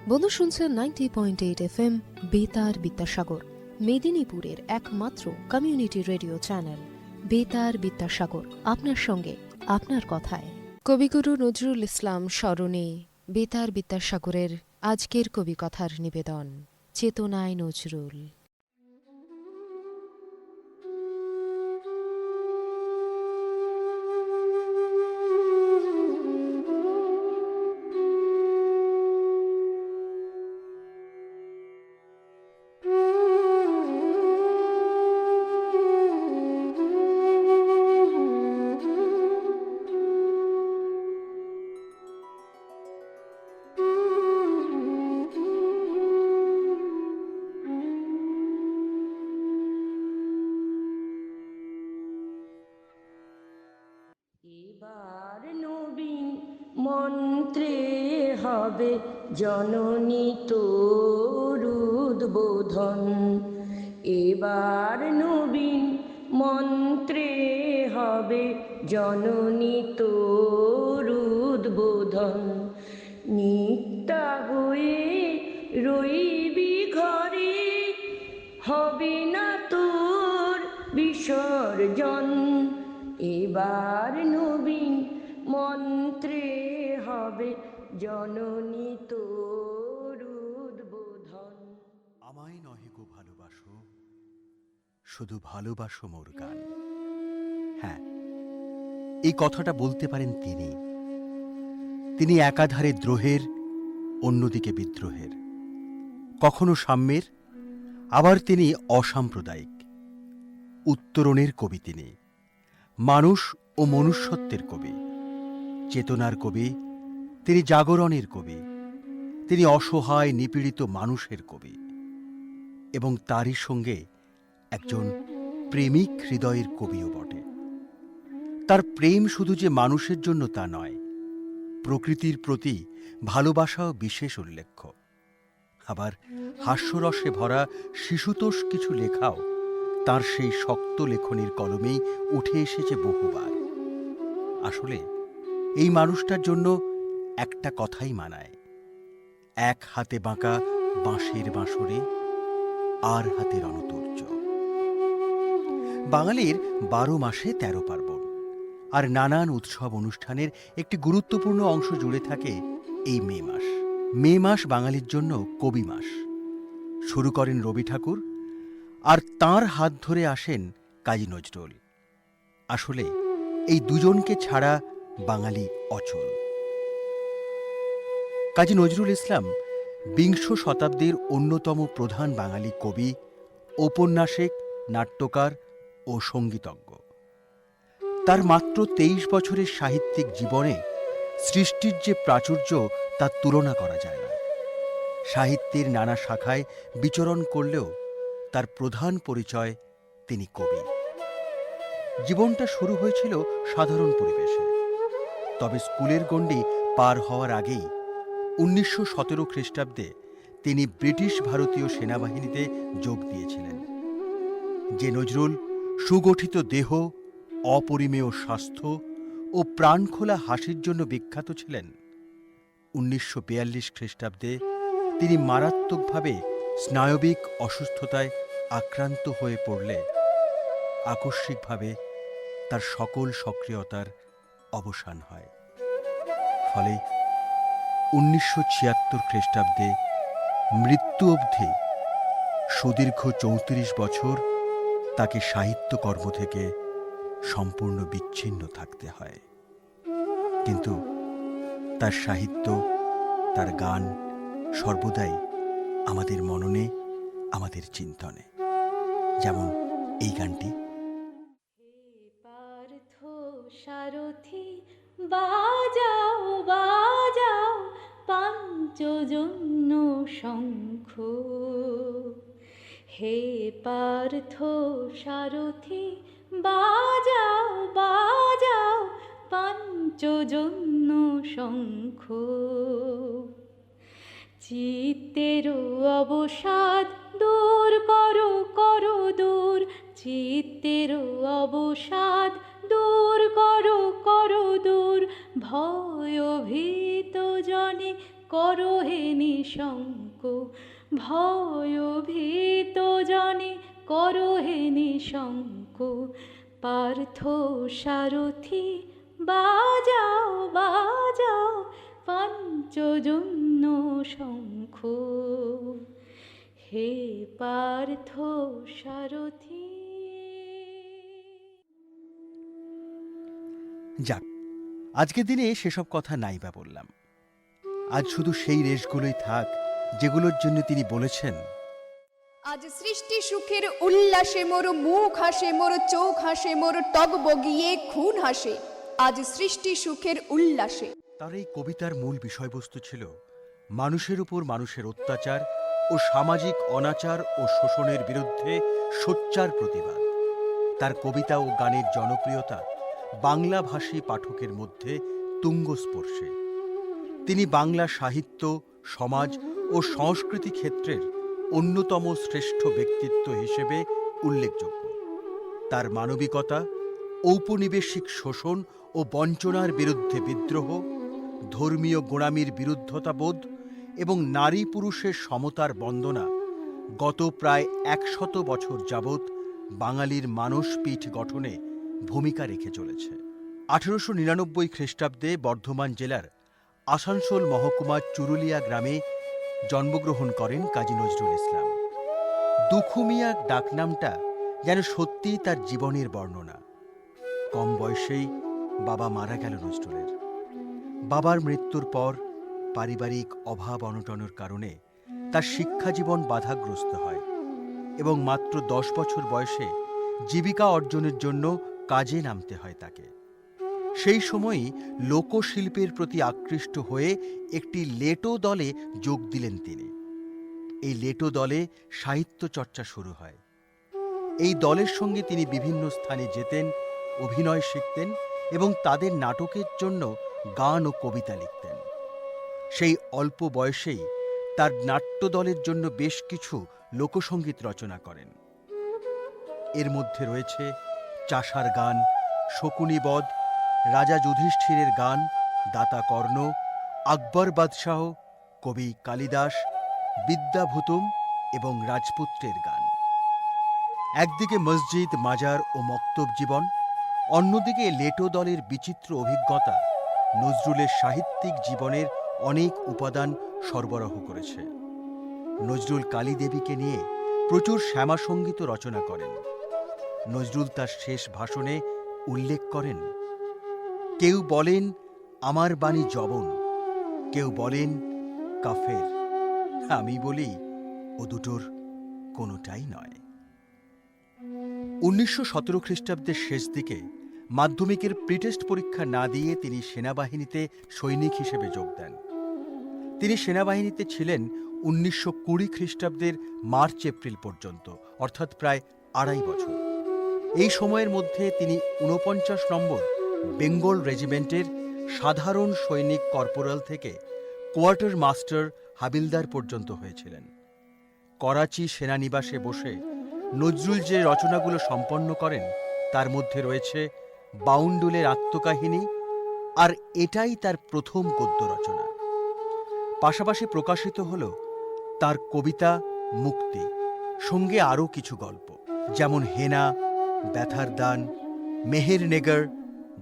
বন্ধু শুনছেন 90.8 FM বেতার বিদ্যাসাগর, মেদিনীপুরের একমাত্র কমিউনিটি রেডিও চ্যানেল বেতার বিদ্যাসাগর। আপনার সঙ্গে, আপনার কথায়। কবিগুরু নজরুল ইসলাম স্মরণে বেতার বিদ্যাসাগরের আজকের কবিকথার নিবেদন, চেতনায় নজরুল। এবার নবীন মন্ত্রে হবে জননী তোর উদ্বোধন। এবার নবীন মন্ত্রে হবে জননী তোর উদ্বোধন। নিত্যা হয়ে রইবি ঘরে, হবে না তোর বিসর্জন। এবার নবীন মন্ত্রে হবে জননী তোর উদ্বোধন। আমায় নহে গো ভালোবাসো, শুধু ভালোবাসো মোর গান। হ্যাঁ, এই কথাটা বলতে পারেন তিনি একাধারে দ্রোহের, অন্যদিকে বিদ্রোহের, কখনো সাম্যের, আবার তিনি অসাম্প্রদায়িক। উত্তরণের কবি তিনি, মানুষ ও মনুষ্যত্বের কবি, চেতনার কবি তিনি, জাগরণের কবি তিনি, অসহায় নিপীড়িত মানুষের কবি, এবং তারই সঙ্গে একজন প্রেমিক হৃদয়ের কবিও বটে। তার প্রেম শুধু যে মানুষের জন্য তা নয়, প্রকৃতির প্রতি ভালোবাসাও বিশেষ উল্লেখ্য। আবার হাস্যরসে ভরা শিশুতোষ কিছু লেখাও তার সেই শক্ত লেখনীর কলমেই উঠে এসেছে বহুবার। আসলে এই মানুষটার জন্য একটা কথাই মানায়, এক হাতে বাঁকা বাঁশের বাঁশরে, আর হাতে রণতুর্য। বাঙালির 12 মাসে 13 পার্বণ, আর নানান উৎসব অনুষ্ঠানের একটি গুরুত্বপূর্ণ অংশ জুড়ে থাকে এই মে মাস। মে মাস বাঙালির জন্য কবি মাস। শুরু করেন রবি ঠাকুর, আর তাঁর হাত ধরে আসেন কাজী নজরুল। আসলে এই দুজনকে ছাড়া বাঙালি অচল। কাজী নজরুল ইসলাম বিংশ শতাব্দীর অন্যতম প্রধান বাঙালি কবি, ঔপন্যাসিক, নাট্যকার ও সঙ্গীতজ্ঞ। তার মাত্র 23 বছরের সাহিত্যিক জীবনে সৃষ্টির যে প্রাচুর্য তার তুলনা করা যায় না। সাহিত্যের নানা শাখায় বিচরণ করলেও তার প্রধান পরিচয় তিনি কবি। জীবনটা শুরু হয়েছিল সাধারণ পরিবেশে, তবে স্কুলের গণ্ডি পার হওয়ার আগেই 1917 খ্রিস্টাব্দে তিনি ব্রিটিশ ভারতীয় সেনাবাহিনীতে যোগ দিয়েছিলেন। যে নজরুল সুগঠিত দেহ, অপরিমেয় স্বাস্থ্য ও প্রাণখোলা হাসির জন্য বিখ্যাত ছিলেন, 1942 খ্রিস্টাব্দে তিনি মারাত্মকভাবে স্নায়বিক অসুস্থতায় আক্রান্ত হয়ে পড়লে আকস্মিকভাবে তার সকল সক্রিয়তার অবসান হয়। ফলে 1976 খ্রিস্টাব্দে মৃত্যু অবধি সুদীর্ঘ 34 বছর তাকে সাহিত্যকর্ম থেকে সম্পূর্ণ বিচ্ছিন্ন থাকতে হয়। কিন্তু তার সাহিত্য, তার গান সর্বদাই আমাদের মননে, আমাদের চিন্তনে। যেমন এই গানটি। পার্থ সারথি বাজাও বাজাও পাঞ্চজন্য শঙ্খ। হে পার্থ সারথি বাজাও বাজাও পাঞ্চজন্য শঙ্খ। চিত্তের অবসাদ দূর করো করো দূর, চিত্তের অবসাদ দূর করো করো দূর। ভয় ভীত জনে করো হে নিঃশঙ্ক, ভয় ভীত জনে করো হে নিঃশঙ্ক, পার্থ সারথি বাজাও বাজাও পাঞ্চজন্য শঙ্খ, হে পার্থ সারথি। যাক, আজকের দিনে সেসব কথা নাই বা বললাম। আজ শুধু সেই রেশগুলোই থাক যেগুলোর জন্য তিনি বলেছেন, আজ সৃষ্টি সুখের উল্লাসে মোর মুখ হাসে, মোর চোখ হাসে, মোর টগ বগিয়ে খুন হাসে, আজ সৃষ্টি সুখের উল্লাসে। তার এই কবিতার মূল বিষয়বস্তু ছিল মানুষের উপর মানুষের অত্যাচার ও সামাজিক অনাচার ও শোষণের বিরুদ্ধে সোচ্চার প্রতিবাদ। তার কবিতা ও গানের জনপ্রিয়তা বাংলাভাষী পাঠকের মধ্যে তুঙ্গস্পর্শে। তিনি বাংলা সাহিত্য, সমাজ ও সংস্কৃতি ক্ষেত্রের অন্যতম শ্রেষ্ঠ ব্যক্তিত্ব হিসেবে উল্লেখযোগ্য। তার মানবিকতা, ঔপনিবেশিক শোষণ ও বঞ্চনার বিরুদ্ধে বিদ্রোহ, ধর্মীয় গোঁড়ামির বিরুদ্ধতাবোধ এবং নারী পুরুষের সমতার বন্দনা গত প্রায় ১০০ বছর যাবৎ বাঙালির মানসপীঠ গঠনে ভূমিকা রেখে চলেছে। ১৮৯৯ খ্রিস্টাব্দে বর্ধমান জেলার আসানসোল মহকুমার চুরুলিয়া গ্রামে জন্মগ্রহণ করেন কাজী নজরুল ইসলাম। দুখুমিয়া ডাকনামটা যেন সত্যিই তার জীবনের বর্ণনা। কম বয়সেই বাবা মারা গেল নজরুলের। বাবার মৃত্যুর পর পারিবারিক অভাব অনটনের কারণে তার শিক্ষাজীবন বাধাগ্রস্ত হয় এবং মাত্র ১০ বছর বয়সে জীবিকা অর্জনের জন্য কাজে নামতে হয় তাকে। সেই সময়ই লোকশিল্পের প্রতি আকৃষ্ট হয়ে একটি লেটো দলে যোগ দিলেন তিনি। এই লেটো দলে সাহিত্য চর্চা শুরু হয়। এই দলের সঙ্গে তিনি বিভিন্ন স্থানে যেতেন, অভিনয় শিখতেন এবং তাদের নাটকের জন্য গান ও কবিতা লিখতেন। সেই অল্প বয়সেই তার নাট্য দলের জন্য বেশ কিছু লোকসঙ্গীত রচনা করেন। এর মধ্যে রয়েছে চাষার গান, শকুনি বধ, রাজা যুধিষ্ঠিরের গান, দাতা কর্ণ, আকবর বাদশাহ, কবি কালিদাস, বিদ্যাভূতুম এবং রাজপুত্রের গান। একদিকে মসজিদ, মাজার ও মক্তব জীবন, অন্যদিকে লেটো দলের বিচিত্র অভিজ্ঞতা নজরুলের সাহিত্যিক জীবনের অনেক উপাদান সরবরাহ করেছে। নজরুল কালী দেবীকে নিয়ে প্রচুর শ্যামাসঙ্গীত রচনা করেন। নজরুল তার শেষ ভাষণে উল্লেখ করেন, কেউ বলেন আমার বাণী জবন, কেউ বলেন কাফের, আমি বলি ও দুটোর কোনোটাই নয়। ১৯১৭ খ্রিস্টাব্দের শেষ দিকে মাধ্যমিকের প্রিটেস্ট পরীক্ষা না দিয়ে তিনি সেনাবাহিনীতে সৈনিক হিসেবে যোগ দেন। তিনি সেনাবাহিনীতে ছিলেন ১৯২০ খ্রিস্টাব্দের মার্চ এপ্রিল পর্যন্ত, অর্থাৎ প্রায় ২.৫ বছর। এই সময়ের মধ্যে তিনি ৪৯ নম্বর বেঙ্গল রেজিমেন্টের সাধারণ সৈনিক কর্পোরাল থেকে কোয়ার্টার মাস্টার হাবিলদার পর্যন্ত হয়েছিলেন। করাচি সেনানিবাসে বসে নজরুল যে রচনাগুলো সম্পন্ন করেন তার মধ্যে রয়েছে বাউন্ডুলের আত্মকাহিনী, আর এটাই তার প্রথম গদ্য রচনা। পাশাপাশি প্রকাশিত হল তার কবিতা মুক্তি, সঙ্গে আরও কিছু গল্প, যেমন হেনা, ব্যথার দান, মেহের নেগর,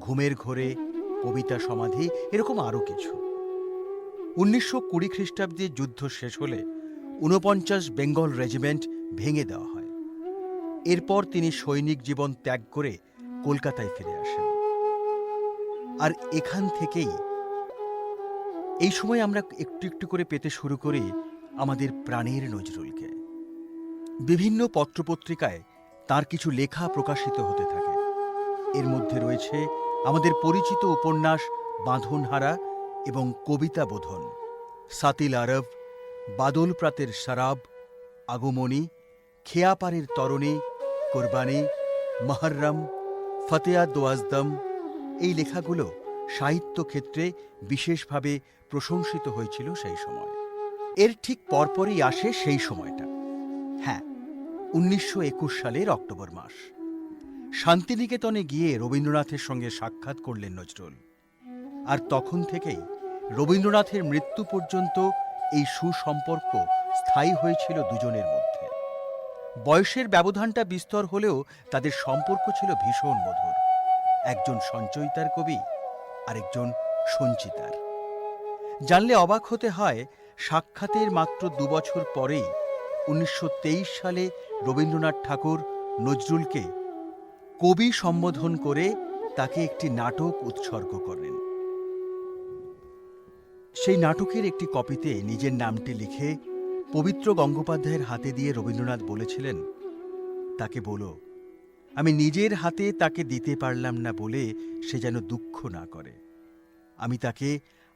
ঘুমের ঘোরে, কবিতা সমাধি, এরকম আরও কিছু। ১৯২০ খ্রিস্টাব্দে যুদ্ধ শেষ হলে ৪৯ বেঙ্গল রেজিমেন্ট ভেঙে দেওয়া হয়। এরপর তিনি সৈনিক জীবন ত্যাগ করে কলকাতায় ফিরে আসেন। আর এখান থেকেই এই সময় আমরা একটু একটু করে পেতে শুরু করি আমাদের প্রাণের নজরুলকে। বিভিন্ন পত্রপত্রিকায় তার কিছু লেখা প্রকাশিত হতে থাকে। এর মধ্যে রয়েছে আমাদের পরিচিত উপন্যাস বাঁধনহারা এবং কবিতা বোধন, সাতিল আরব, বাদল প্রাতের শরাব, আগমনী, খেয়াপাড়ের তরণী, কোরবানি, মহরম, ফতেয়া দোয়াজদম। এই লেখাগুলো সাহিত্য ক্ষেত্রে বিশেষভাবে প্রশংসিত হয়েছিল সেই সময়। এর ঠিক পরপরই আসে সেই সময়টা, হ্যাঁ, ১৯২১ সালের অক্টোবর মাস। শান্তিনিকেতনে গিয়ে রবীন্দ্রনাথের সঙ্গে সাক্ষাৎ করলেন নজরুল। আর তখন থেকেই রবীন্দ্রনাথের মৃত্যু পর্যন্ত এই সুসম্পর্ক স্থায়ী হয়েছিল দুজনের মধ্যে। বয়সের ব্যবধানটা বিস্তর হলেও তাদের সম্পর্ক ছিল ভীষণ মধুর। একজন সঞ্চয়িতার কবি, আরেকজন সঞ্চিতার। জানলে অবাক হতে হয়, সাক্ষাতের মাত্র 2 বছর পরেই 1923 সালে রবীন্দ্রনাথ ঠাকুর নজরুলকে কবি সম্বোধন করে তাকে একটি নাটক উৎসর্গ করেন। সেই নাটকের একটি কপিতে নিজের নামটি লিখে পবিত্র গঙ্গোপাধ্যায়ের হাতে দিয়ে রবীন্দ্রনাথ বলেছিলেন, তাকে বলো আমি নিজের হাতে তাকে দিতে পারলাম না বলে সে যেন দুঃখ না করে। আমি তাকে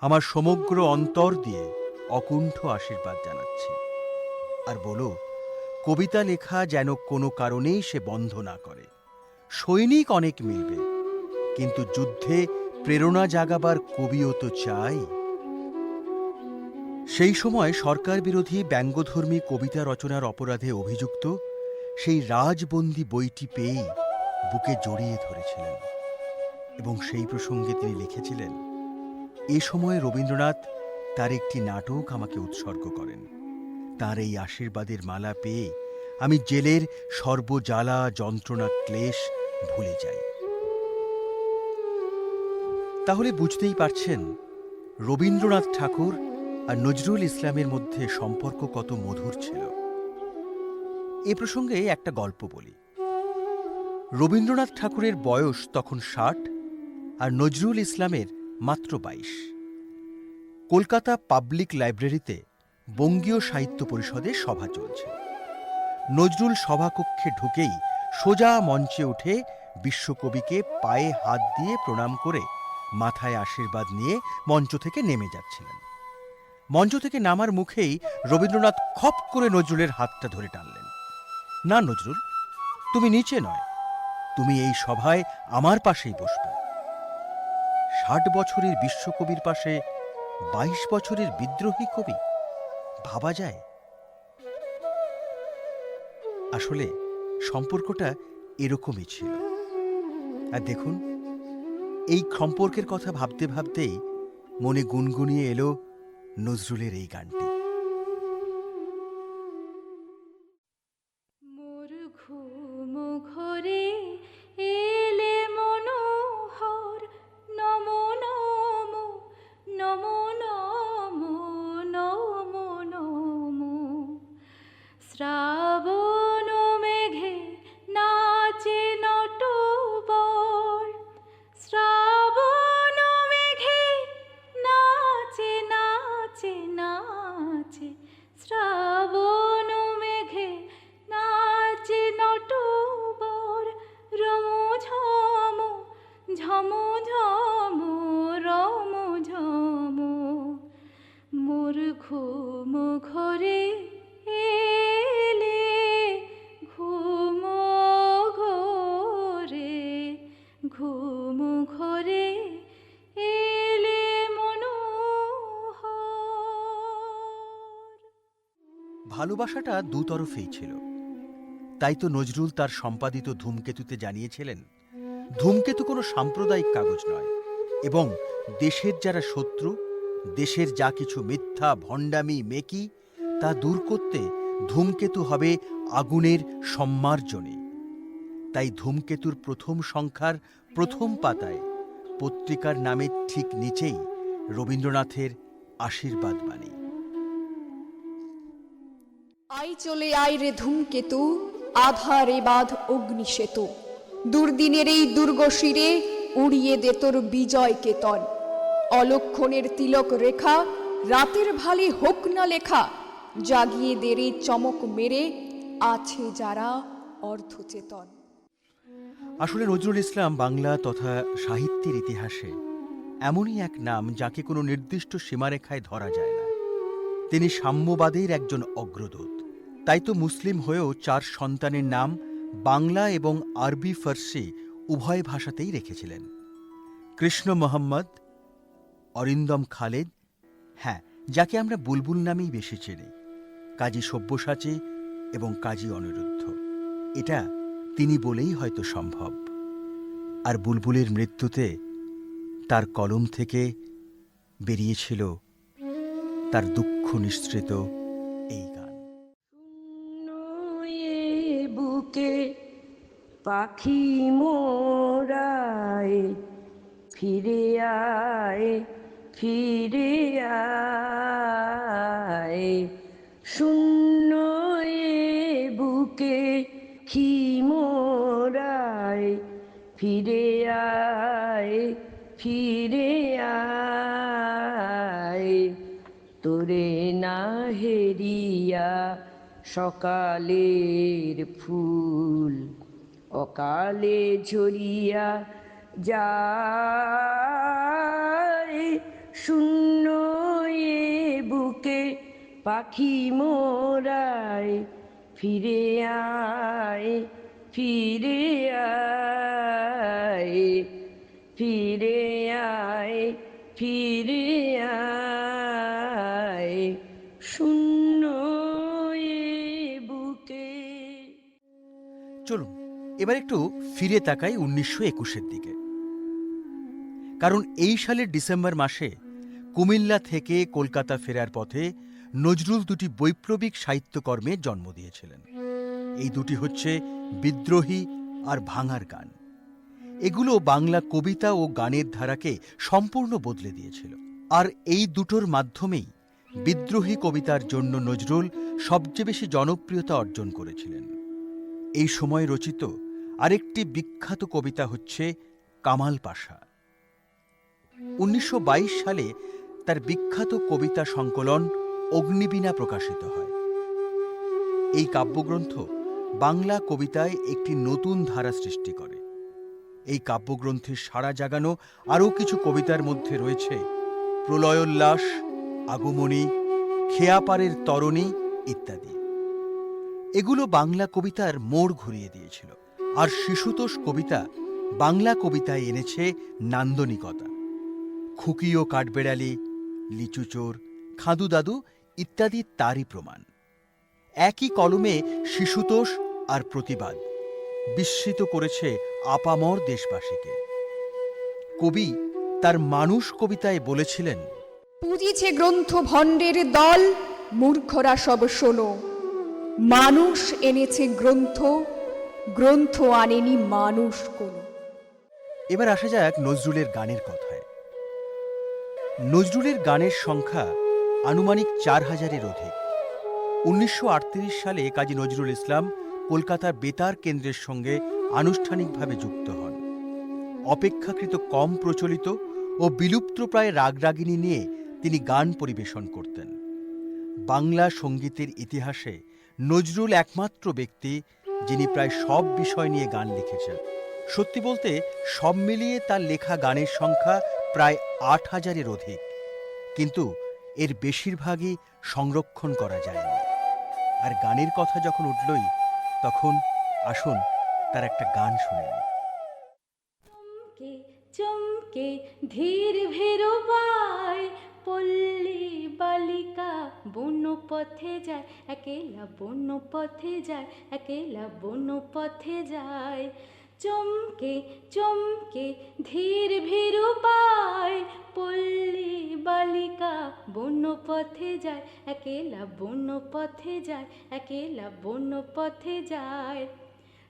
আমার সমগ্র অন্তর দিয়ে অকুণ্ঠ আশীর্বাদ জানাচ্ছি। আর বলো, কবিতা লেখা যেন কোনো কারণেই সে বন্ধ না করে। সৈনিক অনেক মিলবে, কিন্তু যুদ্ধে প্রেরণা জাগাবার কবিও তো চাই। সেই সময় সরকার বিরোধী ব্যঙ্গধর্মী কবিতা রচনার অপরাধে অভিযুক্ত সেই রাজবন্দী বইটি পেয়েই বুকে জড়িয়ে ধরেছিলেন এবং সেই প্রসঙ্গে তিনি লিখেছিলেন, এ সময়ে রবীন্দ্রনাথ তার একটি নাটক আমাকে উৎসর্গ করেন। তার এই আশীর্বাদের মালা পেয়ে আমি জেলের সর্বজ্বালা যন্ত্রণা ক্লেশ ভুলে যাই। তাহলে বুঝতেই পারছেন রবীন্দ্রনাথ ঠাকুর আর নজরুল ইসলামের মধ্যে সম্পর্ক কত মধুর ছিল। এ প্রসঙ্গে একটা গল্প বলি। রবীন্দ্রনাথ ঠাকুরের বয়স তখন 60 আর নজরুল ইসলামের মাত্র 22। কলকাতা পাবলিক লাইব্রেরিতে বঙ্গীয় সাহিত্য পরিষদের সভা চলছে। নজরুল সভাকক্ষে ঢুকেই সোজা মঞ্চে উঠে বিশ্বকবিকে পায়ে হাত দিয়ে প্রণাম করে মাথায় আশীর্বাদ নিয়ে মঞ্চ থেকে নেমে যাচ্ছিলেন। মঞ্চ থেকে নামার মুখেই রবীন্দ্রনাথ খপ করে নজরুলের হাতটা ধরে টানলেন। না নজরুল, তুমি নিচে নয়, তুমি এই সভায় আমার পাশেই বসবে। 60 বছরের বিশ্বকবির পাশে 22 বছরের বিদ্রোহী কবি, ভাবা যায়? আসলে সম্পর্কটা এরকমই ছিল। আর দেখুন, এই সম্পর্কের কথা ভাবতে ভাবতেই মনে গুনগুনিয়ে এলো নজরুলের এই গানটি। মোর ঘুম ঘরে এলে মনোহর, নমো নমো নমো নমো নমো নমো। শ্রাবণ মেঘে নাচে নটবর, শ্রাবণ মেঘে নাচে নাচে নাচে, শ্রাবণ মেঘে নাচে নটবর। রম ঝম ঝম ঝম রম ঝম। মোর ঘুম ঘরে এলে ঘুম ঘরে, ঘুম ঘরে এলে মনোহর। ভালোবাসাটা দুতরফেই ছিল। তাই তো নজরুল তার সম্পাদিত ধূমকেতুতে জানিয়েছিলেন, ধূমকেতু কোনো সাম্প্রদায়িক কাগজ নয় এবং দেশের যারা শত্রু, দেশের যা কিছু মিথ্যা ভণ্ডামি মেকি তা দূর করতে ধূমকেতু হবে আগুনের সম্মার্জনী। তাই ধূমকেতুর প্রথম সংখ্যার প্রথম পাতায় পত্রিকার নামের ঠিক নিচেই রবীন্দ্রনাথের আশীর্বাদ বাণী। আই চলে আয় রে ধূমকেতু, আধারে বাঁধ অগ্নিসেতু। দুর্দিনের এই দুর্গ শিরে উড়িয়ে দে তোর বিজয় কেতন। অলক্ষণের তিলক রেখা রাতের ভালে হোক না লেখা। জাগিয়ে দে রে চমক মেরে আছে যারা অর্ধচেতন। আসলে নজরুল ইসলাম বাংলা তথা সাহিত্যের ইতিহাসে এমনই এক নাম যাকে কোনো নির্দিষ্ট সীমারেখায় ধরা যায় না। তিনি সাম্যবাদের একজন অগ্রদূত। তাই তো মুসলিম হয়েও 4 সন্তানের নাম বাংলা এবং আরবি ফার্সি উভয় ভাষাতেই রেখেছিলেন। কৃষ্ণ মোহাম্মদ, অরিন্দম খালেদ, হ্যাঁ, যাকে আমরা বুলবুল নামেই বেশি চিনি, কাজী সব্যসাচী এবং কাজী অনিরুদ্ধ। এটা তিনি বলেই হয়তো সম্ভব। আর বুলবুলের মৃত্যুতে তার কলম থেকে বেরিয়েছিল তার দুঃখ নিঃসৃত এই গান। নয়ে বুকে পাখি মোরায় ফিরে আয়, ফিরে আয়, শূন্য এ বুকে কি মোরায় ফিরে আয়, ফিরে আয়, তোরে না হেরিয়া সকালের ফুল অকালে ঝরিয়া যায়, শূন্য এ বুকে পাখি মোরায় ফিরে আয়, ফিরে আয়, ফিরে আয়, ফিরে আয়, শূন্য এ বুকে। চলুন এবার একটু ফিরে তাকাই 1921-এর দিকে। কারণ এই সালের ডিসেম্বর মাসে কুমিল্লা থেকে কলকাতা ফেরার পথে নজরুল দুটি বৈপ্লবিক সাহিত্যকর্মে জন্ম দিয়েছিলেন। এই দুটি হচ্ছে বিদ্রোহী আর ভাঙার গান। এগুলো বাংলা কবিতা ও গানের ধারাকে সম্পূর্ণ বদলে দিয়েছিল। আর এই দুটোর মাধ্যমেই বিদ্রোহী কবিতার জন্য নজরুল সবচেয়ে বেশি জনপ্রিয়তা অর্জন করেছিলেন। এই সময় রচিত আরেকটি বিখ্যাত কবিতা হচ্ছে কামাল পাশা। 1922 সালে তার বিখ্যাত কবিতা সংকলন অগ্নিবীণা প্রকাশিত হয়। এই কাব্যগ্রন্থ বাংলা কবিতায় একটি নতুন ধারা সৃষ্টি করে। এই কাব্যগ্রন্থের সাড়া জাগানো আরও কিছু কবিতার মধ্যে রয়েছে প্রলয়োল্লাস, আগমনী, খেয়াপাড়ের তরণী ইত্যাদি। এগুলো বাংলা কবিতার মোড় ঘুরিয়ে দিয়েছিল। আর শিশুতোষ কবিতা বাংলা কবিতায় এনেছে নান্দনিকতা। খুকি ও কাঠবেড়ালি, লিচুচোর, খাদু দাদু ইত্যাদি তারই প্রমাণ। একই কলমে শিশুতোষ আর প্রতিবাদ বিস্মিত করেছে আপামর দেশবাসীকে। কবি তার মানুষ কবিতায় বলেছিলেন, পুজিছে গ্রন্থ ভণ্ডের দল, মূর্খরা সব শোনো, মানুষ এনেছে গ্রন্থ, গ্রন্থ আনেনি মানুষ কোনো। এবার আসা যাক নজরুলের গানের কথায়। নজরুলের গানের সংখ্যা আনুমানিক 4000-এর অধিক। 1938 সালে কাজী নজরুল ইসলাম কলকাতার বেতার কেন্দ্রের সঙ্গে আনুষ্ঠানিকভাবে যুক্ত হন। অপেক্ষাকৃত কম প্রচলিত ও বিলুপ্তপ্রায় রাগরাগিণী নিয়ে তিনি গান পরিবেশন করতেন। বাংলা সঙ্গীতের ইতিহাসে নজরুল একমাত্র ব্যক্তি যিনি প্রায় সব বিষয় নিয়ে গান লিখেছেন। সত্যি বলতে সব মিলিয়ে তার লেখা গানের সংখ্যা প্রায় 8000-এর অধিক, কিন্তু এর বেশিরভাগই সংরক্ষণ করা যায়নি। আর গানের কথা যখন উঠলই, তখন আসুন তার একটা গান শুনে নিই। চমকে চমকে ধীর ভেরোবায়, পল্লী বালিকা বন পথে যায়, একেলা বন পথে যায়, একেলা বন পথে যায়। চমকে চমকে ধীর ভেরোবায়, পল্লী বালিকা বন পথে যায়, একেলা বন পথে যায়, একেলা বন পথে যায়।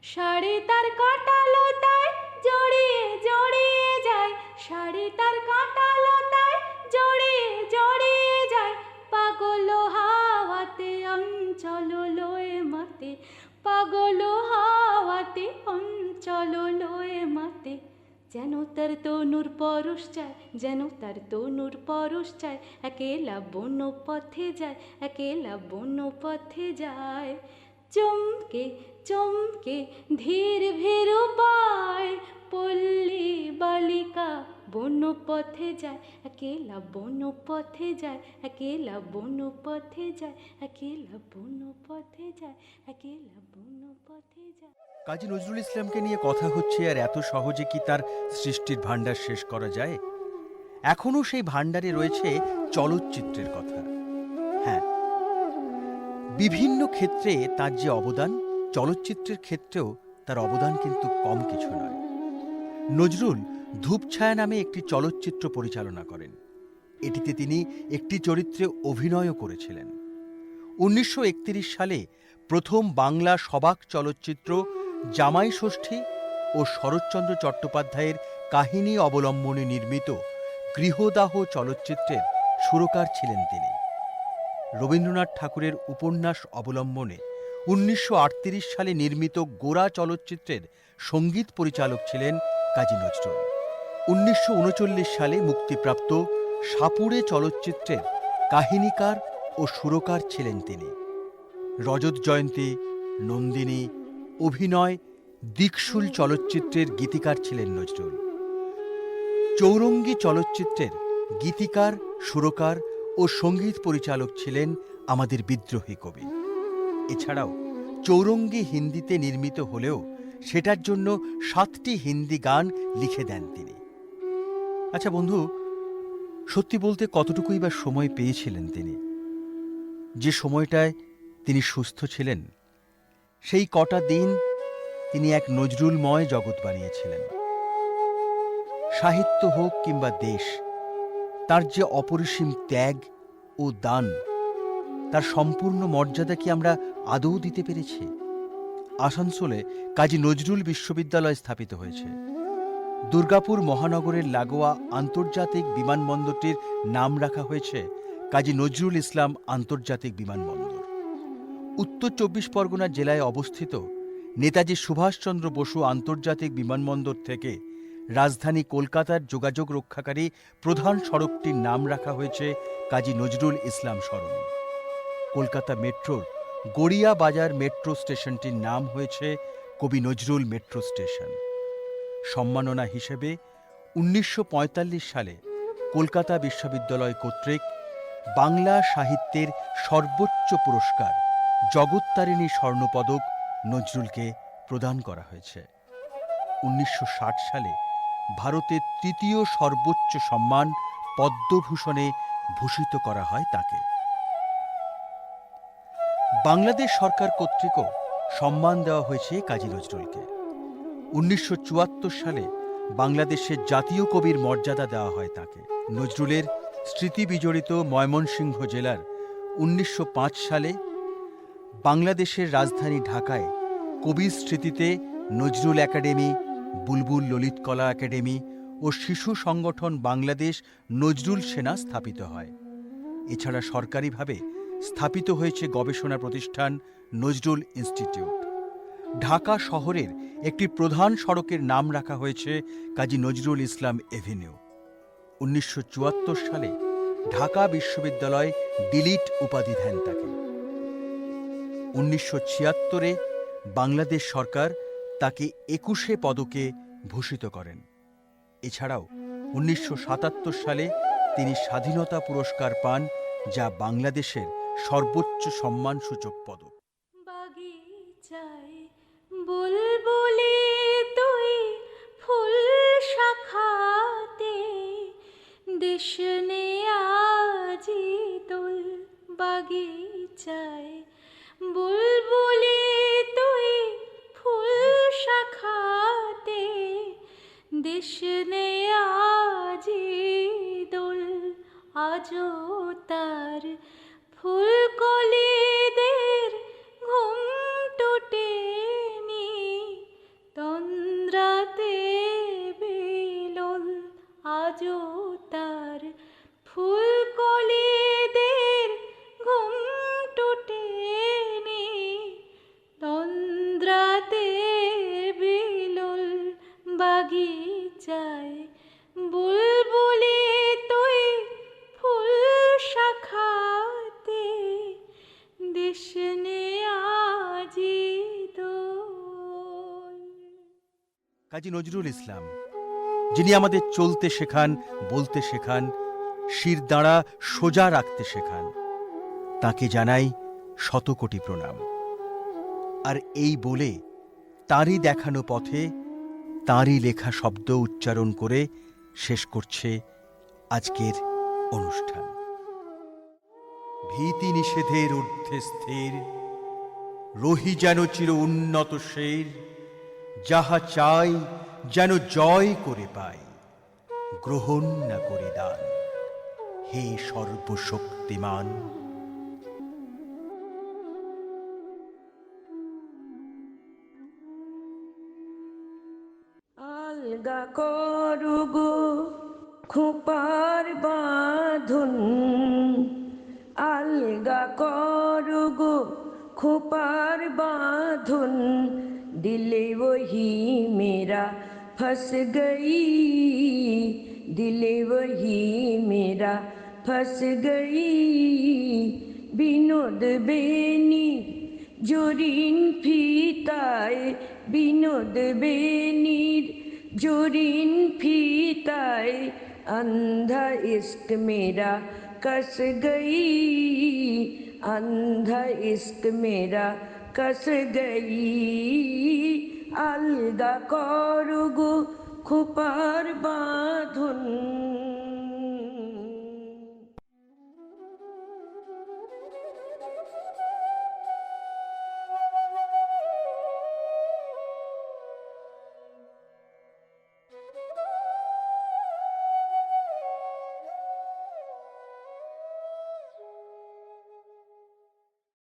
শাড়ি তার কাঁটা লতায় জড়িয়ে জড়িয়ে যায়, শাড়ি তার কাঁটা লতায় জড়িয়ে জড়িয়ে যায়। পাগল হাওয়াতে অঞ্চল লয়ে মাতে, পাগল হাওয়াতে অঞ্চল লয়ে মাতে। যেন তার তনুর পরশ চায়, যেন তার তনুর পরশ চায়, একেলা বন পথে যায়, একেলা বন পথে যায়। চমকে চমকে ধীর ভেরোবায়, পল্লী বালিকা বন পথে যায়, একেলা বন পথে যায়, একেলা বন পথে যায়, একেলা বন পথে যায়, একেলা বন পথে যায়। কাজী নজরুল ইসলামকে নিয়ে কথা হচ্ছে, আর এত সহজে কি তার সৃষ্টির ভাণ্ডার শেষ করা যায়? এখনও সেই ভাণ্ডারে রয়েছে চলচ্চিত্রের কথা। হ্যাঁ, বিভিন্ন ক্ষেত্রে তার যে অবদান, চলচ্চিত্রের ক্ষেত্রেও তার অবদান কিন্তু কম কিছু নয়। নজরুল ধূপছায়া নামে একটি চলচ্চিত্র পরিচালনা করেন। এটিতে তিনি একটি চরিত্রে অভিনয়ও করেছিলেন। 1931 সালে প্রথম বাংলা সবাক চলচ্চিত্র জামাই ষষ্ঠী ও শরৎচন্দ্র চট্টোপাধ্যায়ের কাহিনী অবলম্বনে নির্মিত গৃহদাহ চলচ্চিত্রের সুরকার ছিলেন তিনি। রবীন্দ্রনাথ ঠাকুরের উপন্যাস অবলম্বনে 1938 সালে নির্মিত গোরা চলচ্চিত্রের সঙ্গীত পরিচালক ছিলেন কাজী নজরুল। 1939 সালে মুক্তিপ্রাপ্ত সাপুড়ে চলচ্চিত্রের কাহিনীকার ও সুরকার ছিলেন তিনি। রজত জয়ন্তী, নন্দিনী, অভিনয়, দিকশুল চলচ্চিত্রের গীতিকার ছিলেন নজরুল। চৌরঙ্গী চলচ্চিত্রের গীতিকার, সুরকার ও সঙ্গীত পরিচালক ছিলেন আমাদের বিদ্রোহী কবি। এছাড়াও চৌরঙ্গী হিন্দিতে নির্মিত হলেও সেটার জন্য 7টি হিন্দি গান লিখে দেন তিনি। আচ্ছা বন্ধু, সত্যি বলতে কতটুকুই বা সময় পেয়েছিলেন তিনি? যে সময়টায় তিনি সুস্থ ছিলেন, সেই কটা দিন তিনি এক নজরুলময় জগৎ বানিয়েছিলেন। সাহিত্য হোক কিংবা দেশ, তার যে অপরিসীম ত্যাগ ও দান, তার সম্পূর্ণ মর্যাদা কি আমরা আদৌ দিতে পেরেছি? আসানসোলে কাজী নজরুল বিশ্ববিদ্যালয় স্থাপিত হয়েছে। দুর্গাপুর মহানগরের লাগোয়া আন্তর্জাতিক বিমানবন্দরটির নাম রাখা হয়েছে কাজী নজরুল ইসলাম আন্তর্জাতিক বিমানবন্দর। উত্তর 24 পরগনা জেলায় অবস্থিত নেতাজি সুভাষচন্দ্র বসু আন্তর্জাতিক বিমানবন্দর থেকে রাজধানী কলকাতার যোগাযোগ রক্ষাকারী প্রধান সড়কটির নাম রাখা হয়েছে কাজী নজরুল ইসলাম সরণি। কলকাতা মেট্রোর গড়িয়া বাজার মেট্রো স্টেশনটির নাম হয়েছে কবি নজরুল মেট্রো স্টেশন। সম্মাননা হিসেবে 1945 সালে কলকাতা বিশ্ববিদ্যালয় কর্তৃক বাংলা সাহিত্যের সর্বোচ্চ পুরস্কার জগত্তারিণী স্বর্ণপদক নজরুলকে প্রদান করা হয়েছে। 1960 সালে ভারতের 3য় সর্বোচ্চ সম্মান পদ্মভূষণে ভূষিত করা হয় তাকে। বাংলাদেশ সরকার কর্তৃকও সম্মান দেওয়া হয়েছে কাজী নজরুলকে। 1974 সালে বাংলাদেশের জাতীয় কবির মর্যাদা দেওয়া হয় তাকে। নজরুলের স্মৃতি বিজড়িত ময়মনসিংহ জেলার 1905 সালে বাংলাদেশের রাজধানী ঢাকায় কবির স্মৃতিতে নজরুল একাডেমি, বুলবুল ললিত কলা একাডেমি ও শিশু সংগঠন বাংলাদেশ নজরুল সেনা স্থাপিত হয়। এছাড়া সরকারিভাবে স্থাপিত হয়েছে গবেষণা প্রতিষ্ঠান নজরুল ইনস্টিটিউট। ঢাকা শহরের একটি প্রধান সড়কের নাম রাখা হয়েছে কাজী নজরুল ইসলাম এভিনিউ। 1974 সালে ঢাকা বিশ্ববিদ্যালয় ডিলিট উপাধি দেন তাকে। 1976-এ বাংলাদেশ সরকার তাকে 21 পদকে ভূষিত করেন। এছাড়াও 1977 সালে তিনি স্বাধীনতা পুরস্কার পান, যা বাংলাদেশের সর্বোচ্চ সম্মানসূচক পদক। বাগিচায় বুলবুলি তুই ফুল শাখাতে দেশনে আজি দোল। বাগিচায় বুলবুলি তুই ফুল শাখাতে দেশনে আজি দোল। আজও তার ফুলকলিদের ঘুম টুটেনি, তন্দ্রাতে বিলোল। আজও তার ফুলকলিদের ঘুম টুটেনি, তন্দ্রাতে বিলোল। বাগিচায় বুলবুলি তুই ফুল শাখাতে দেশনে আজি দোল। কাজী নজরুল ইসলাম, যিনি আমাদের চলতে শেখান, বলতে শেখান, শিরদাঁড়া সোজা রাখতে শেখান, তাকে জানাই শতকোটি প্রণাম। আর এই বলে তাঁরই দেখানো পথে তাঁরই লেখা শব্দ উচ্চারণ করে শেষ করছে আজকের অনুষ্ঠান। ভীতি নিষেধের ঊর্ধ্বে স্থির রহি যেন চির উন্নত শের, যাহা চাই যেন জয় করে পাই, গ্রহণ না করে দান। হে সর্বশক্তিমান। আলগা করো গো খোপার বাঁধন, আলগা করো গো খোপার বাঁধন, দিলে वही मेरा फंस गई, दिले वही मेरा फंस गई। বিনোদ বেনি জরিন ফিতায়, বিনোদ বেনির জরিন ফিতায়, अंधा इश्क मेरा कस गई, अंधा इश्क मेरा कस गई। আলগা করো গো খোপার বাঁধন।